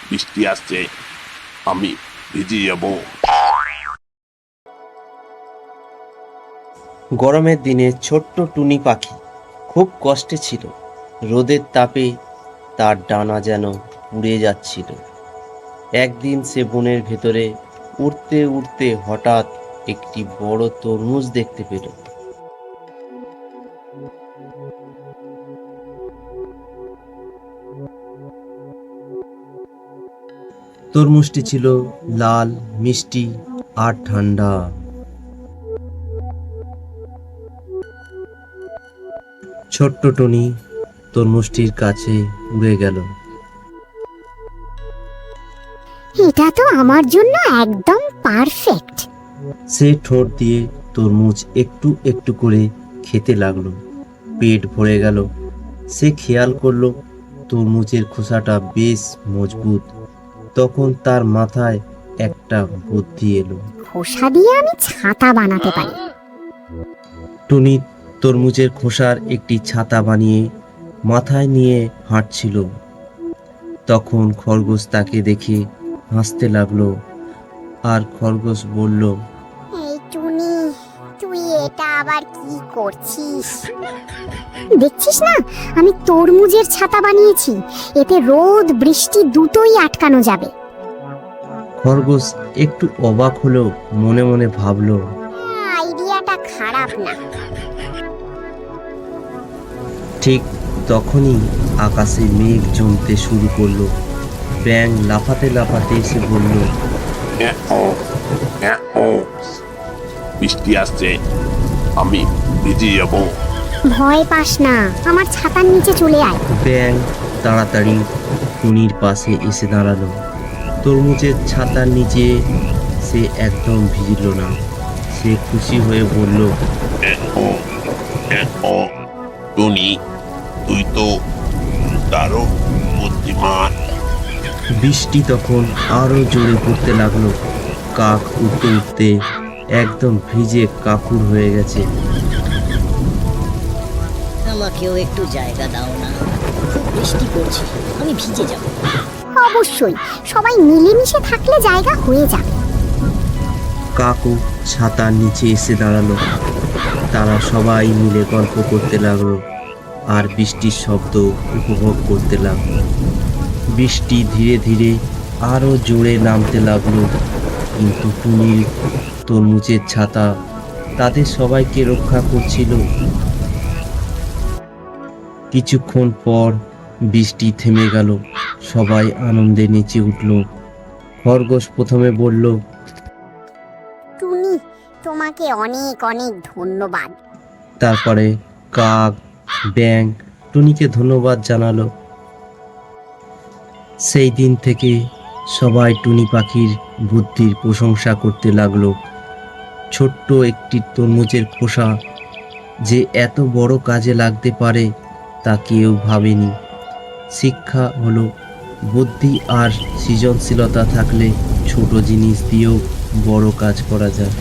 বৃষ্টি আসছে, আমি ভিজে যাব। গরমের দিনে ছোট্ট টুনি পাখি খুব কষ্টে ছিল। রোদের তাপে তার ডানা যেন পুড়ে যাচ্ছিল। একদিন সে বনের ভেতরে উড়তে উড়তে হঠাৎ একটি বড় তরমুজ দেখতে পেল। তরমুজটি ছিল লাল, মিষ্টি আর ঠান্ডা। ছোট্ট টুনি তরমুজটির কাছে উড়ে গেল। এটা তো আমার জন্য একদম পারফেক্ট। সে ঠোঁট দিয়ে তরমুজ একটু একটু করে খেতে লাগলো। পেট ভরে গেল। সে খেয়াল করলো তরমুজের খোসাটা বেশ মজবুত। তখন তার মাথায় একটা বুদ্ধি এলো। খোসা দিয়ে আমি ছাতা বানাতে পারি। টুনি তরমুজের খোসার একটি ছাতা বানিয়ে মাথায় নিয়ে হাঁটছিল। তখন খরগোশ তাকে দেখে হাসতে লাগলো। আর খরগোশ বলল, এই টুনি, তুই এটা আবার কি করছিস? দেখছিস না, আমি তরমুজের ছাতা বানিয়েছি। এতে রোদ বৃষ্টি দুটোই আটকানো যাবে। খরগোশ একটু অবাক হলো, মনে মনে ভাবলো, আইডিয়াটা খারাপ না। ঠিক তখনই আকাশে মেঘ জমতে শুরু করলো। ব্যাঙ লাফাতে লাফাতে এসে বলল, বৃষ্টি আসছে, আমি ভিজে যাব। ভয় পাস না, আমার ছাতার নিচে চলে আয়। ব্যাঙ তাড়াতাড়ি টুনির পাশে এসে দাঁড়ালো। তরমুজের ছাতার নিচে সে একদম ভিজল না। সে খুশি হয়ে বলল, টুনি, তুই তো দারুণ বুদ্ধিমান। বৃষ্টি তখন আরো জোরে পড়তে লাগলো। কাক উঠতে উঠতে একদম ভিজে কাকুর হয়ে গেছে। আমাকেও একটু জায়গা দাও না, খুব বৃষ্টি পড়ছে, আমি ভিজে যাব। অবশ্যই, সবাই মিলেমিশে থাকলে জায়গা হয়ে যাবে। কাকু ছাতার নিচে এসে দাঁড়ালো। তারা সবাই মিলে গল্প করতে লাগলো আর বৃষ্টির শব্দ উপভোগ করতে লাগলো। বৃষ্টি ধীরে ধীরে আরো জোরে নামতে লাগলো, কিন্তু টুনির তরমুজের ছাতা তাদের সবাইকে রক্ষা করছিল। কিছুক্ষণ পর বৃষ্টি থেমে গেল। সবাই আনন্দে নেচে উঠল। খরগোশ প্রথমে বলল, টুনি, তোমাকে অনেক অনেক ধন্যবাদ। তারপরে কাক, ব্যাঙ টুনিকে ধন্যবাদ জানালো। সেই দিন থেকে সবাই টুনি পাখির বুদ্ধির প্রশংসা করতে লাগলো। ছোট্ট একটি তরমুজের খোসা যে এত বড় কাজে লাগতে পারে তা কেউ ভাবেনি। শিক্ষা হলো, বুদ্ধি আর সৃজনশীলতা থাকলে ছোট জিনিস দিয়েও বড় কাজ করা যায়।